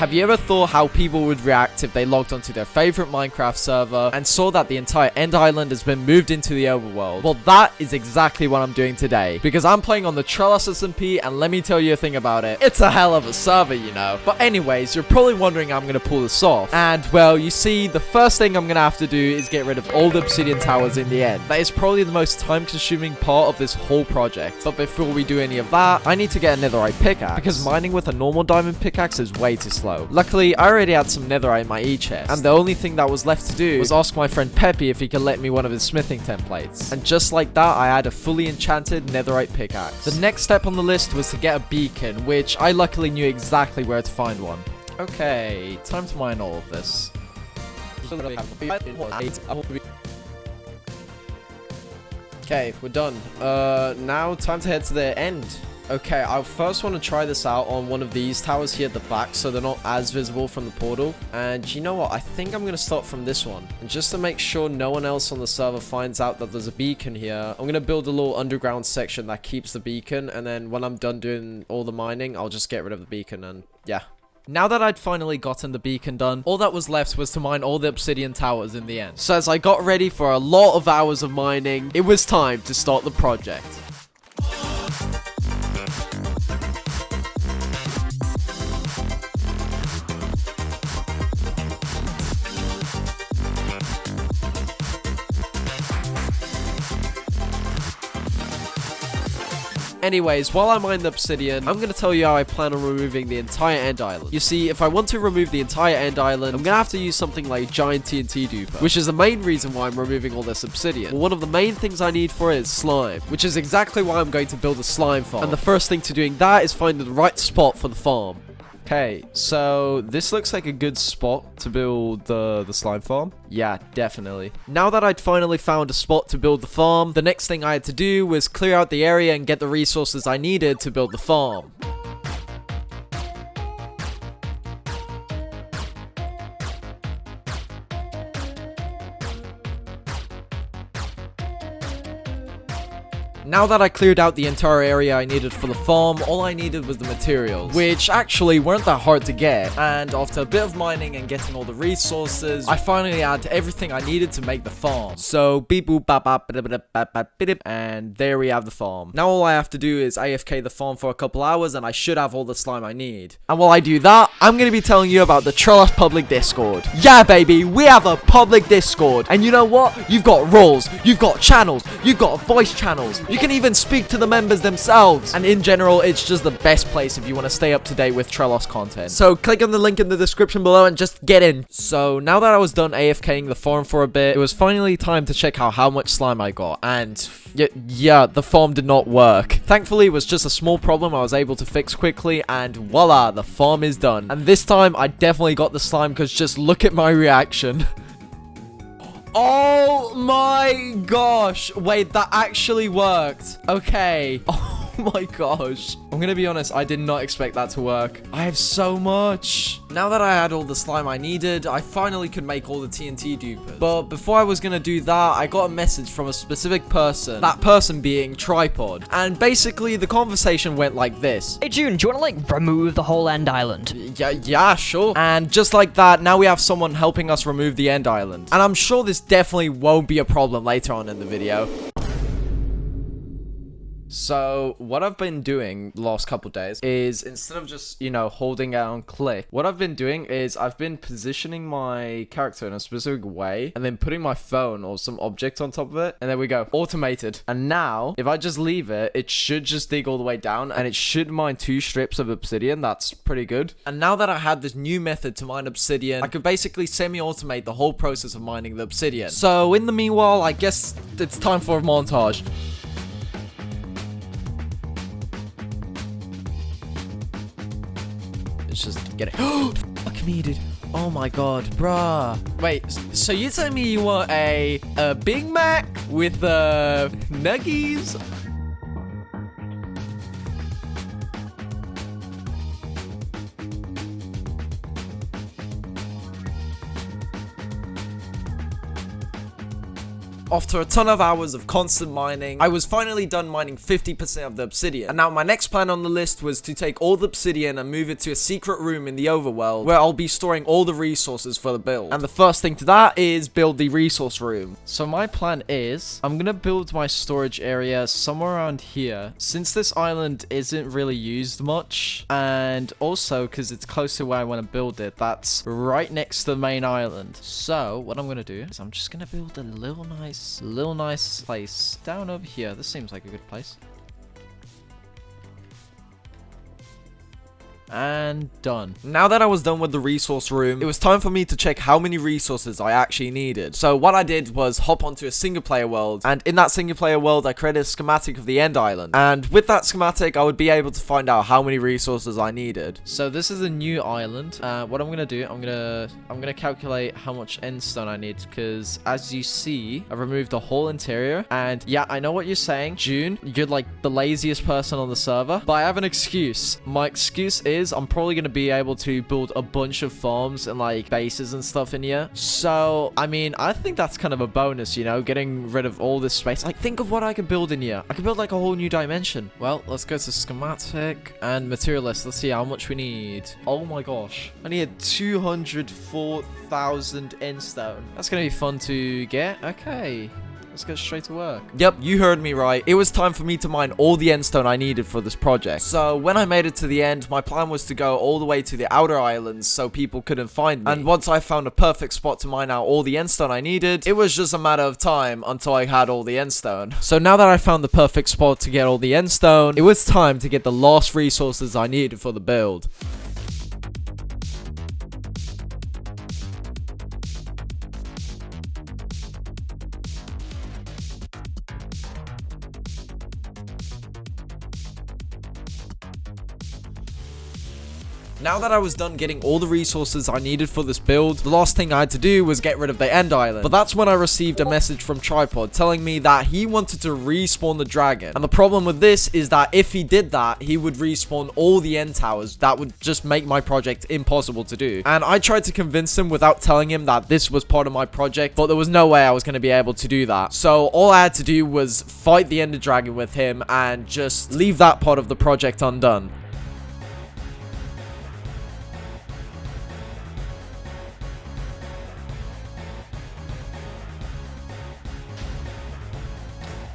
Have you ever thought how people would react if they logged onto their favorite Minecraft server and saw that the entire end island has been moved into the overworld? Well, that is exactly what I'm doing today, because I'm playing on the LifeSteal Smp, and let me tell you a thing about it. It's a hell of a server, you know. But anyways, you're probably wondering how I'm going to pull this off. And, well, you see, the first thing I'm going to have to do is get rid of all the obsidian towers in the end. That is probably the most time-consuming part of this whole project. But before we do any of that, I need to get a netherite pickaxe, because mining with a normal diamond pickaxe is way too slow. Luckily, I already had some netherite in my e-chest, and the only thing that was left to do was ask my friend Peppy if he could let me one of his smithing templates. And just like that, I had a fully enchanted netherite pickaxe. The next step on the list was to get a beacon, which I luckily knew exactly where to find one. Okay, time to mine all of this. Okay, we're done. Now time to head to the end. Okay, I first want to try this out on one of these towers here at the back, so they're not as visible from the portal. And you know what? I think I'm going to start from this one. And just to make sure no one else on the server finds out that there's a beacon here, I'm going to build a little underground section that keeps the beacon. And then when I'm done doing all the mining, I'll just get rid of the beacon and yeah. Now that I'd finally gotten the beacon done, all that was left was to mine all the obsidian towers in the end. So as I got ready for a lot of hours of mining, it was time to start the project. Anyways, while I mine the obsidian, I'm going to tell you how I plan on removing the entire end island. You see, if I want to remove the entire end island, I'm going to have to use something like giant TNT duper, which is the main reason why I'm removing all this obsidian. Well, one of the main things I need for it is slime, which is exactly why I'm going to build a slime farm. And the first thing to doing that is finding the right spot for the farm. Okay, so this looks like a good spot to build the slime farm. Yeah, definitely. Now that I'd finally found a spot to build the farm, the next thing I had to do was clear out the area and get the resources I needed to build the farm. Now that I cleared out the entire area I needed for the farm, all I needed was the materials, which actually weren't that hard to get. And after a bit of mining and getting all the resources, I finally had everything I needed to make the farm. So beep boop bap bap bip, and there we have the farm. Now all I have to do is AFK the farm for a couple hours and I should have all the slime I need. And while I do that, I'm going to be telling you about the Trellis public Discord. Yeah baby, we have a public Discord. And you know what? You've got roles, you've got channels, you've got voice channels. You can even speak to the members themselves. And in general, it's just the best place if you want to stay up to date with Trellis content. So click on the link in the description below and just get in. So now that I was done AFKing the farm for a bit, it was finally time to check out how much slime I got. And yeah, the farm did not work. Thankfully, it was just a small problem I was able to fix quickly, and voila, the farm is done. And this time, I definitely got the slime because just look at my reaction. Oh my gosh. Wait, that actually worked. Okay. Oh my gosh. I'm gonna be honest, I did not expect that to work. I have so much. Now that I had all the slime I needed, I finally could make all the TNT dupers. But before I was gonna do that, I got a message from a specific person. That person being Tripod. And basically, the conversation went like this. Hey June, do you want to like remove the whole end island? Yeah, sure. And just like that, now we have someone helping us remove the end island. And I'm sure this definitely won't be a problem later on in the video. So what I've been doing the last couple days is, instead of just, you know, holding down click, what I've been doing is I've been positioning my character in a specific way and then putting my phone or some object on top of it. And there we go. Automated. And now if I just leave it, it should just dig all the way down and it should mine 2 strips of obsidian. That's pretty good. And now that I had this new method to mine obsidian, I could basically semi-automate the whole process of mining the obsidian. So in the meanwhile, I guess it's time for a montage. Let's just get it. Fuck me, dude. Oh my god, bruh. Wait, so you telling me you want a Big Mac with nuggies? After a ton of hours of constant mining, I was finally done mining 50% of the obsidian. And now my next plan on the list was to take all the obsidian and move it to a secret room in the overworld where I'll be storing all the resources for the build. And the first thing to that is build the resource room. So my plan is I'm gonna build my storage area somewhere around here, since this island isn't really used much, and also because it's close to where I want to build it. That's right next to the main island. So what I'm gonna do is I'm just gonna build a little nice place down over here. This seems like a good place. And done. Now that I was done with the resource room, it was time for me to check how many resources I actually needed. So what I did was hop onto a single player world, and in that single player world I created a schematic of the end island, and with that schematic I would be able to find out how many resources I needed. So this is a new island. What I'm gonna do, I'm gonna calculate how much end stone I need, because as you see I've removed the whole interior. And yeah, I know what you're saying, June, you're like the laziest person on the server, but I have an excuse. My excuse is I'm probably going to be able to build a bunch of farms and like bases and stuff in here. So, I mean, I think that's kind of a bonus, you know, getting rid of all this space. Like, think of what I could build in here. I could build like a whole new dimension. Well, let's go to schematic and material list. Let's see how much we need. Oh my gosh. I need 204,000 end stone. That's going to be fun to get. Okay. Let's get straight to work. Yep, you heard me right. It was time for me to mine all the end stone I needed for this project. So when I made it to the end, my plan was to go all the way to the outer islands so people couldn't find me. And once I found a perfect spot to mine out all the end stone I needed, it was just a matter of time until I had all the end stone. So now that I found the perfect spot to get all the end stone, it was time to get the last resources I needed for the build. Now that I was done getting all the resources I needed for this build, the last thing I had to do was get rid of the end island. But that's when I received a message from Tripod telling me that he wanted to respawn the dragon. And the problem with this is that if he did that, he would respawn all the end towers. That would just make my project impossible to do. And I tried to convince him without telling him that this was part of my project, but there was no way I was going to be able to do that. So all I had to do was fight the ender dragon with him and just leave that part of the project undone.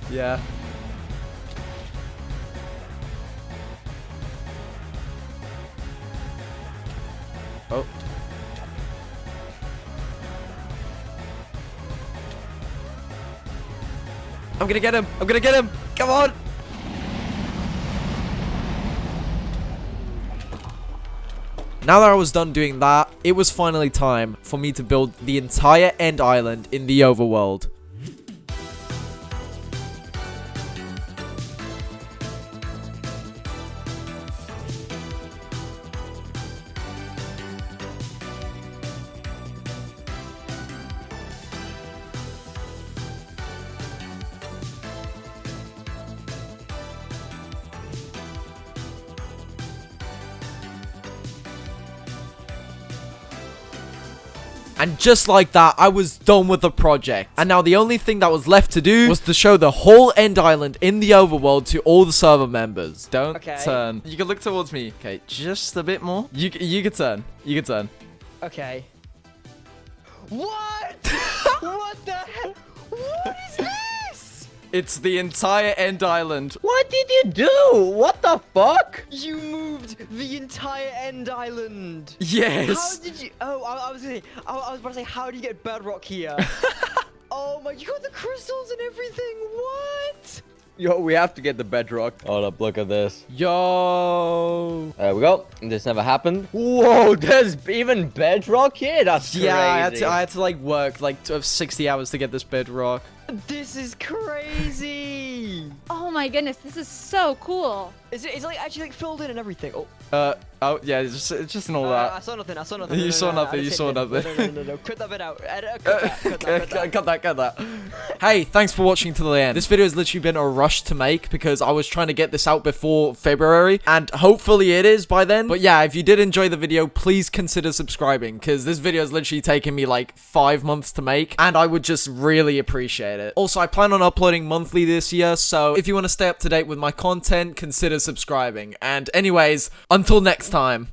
Yeah. Oh. I'm gonna get him. I'm gonna get him. Come on. Now that I was done doing that, it was finally time for me to build the entire end island in the overworld. And just like that, I was done with the project. And now the only thing that was left to do was to show the whole end island in the overworld to all the server members. Don't turn. You can look towards me. Okay, just a bit more. You can turn. You can turn. Okay. What? What the heck? What is this? It's the entire end island. What did you do? What the fuck? You moved the entire end island. Yes. How did you? Oh, I was about to say, how do you get bedrock here? Oh my! You got the crystals and everything. What? Yo, we have to get the bedrock. Hold up, look at this. Yo. There we go. This never happened. Whoa, there's even bedrock here? That's crazy. Yeah, I had to like work like 60 hours to get this bedrock. This is crazy. way! Oh my goodness, this is so cool. Is it like actually like filled in and everything? Oh. Oh yeah, it's just all I that. saw nothing. I saw nothing. You saw nothing. You saw nothing. No. Cut that bit out. Cut that. Hey, thanks for watching to the end. This video has literally been a rush to make because I was trying to get this out before February, and hopefully it is by then. But yeah, if you did enjoy the video, please consider subscribing because this video has literally taken me like 5 months to make, and I would just really appreciate it. Also, I plan on uploading monthly this year, so if you want to stay up to date with my content, consider subscribing. And anyways, until next time.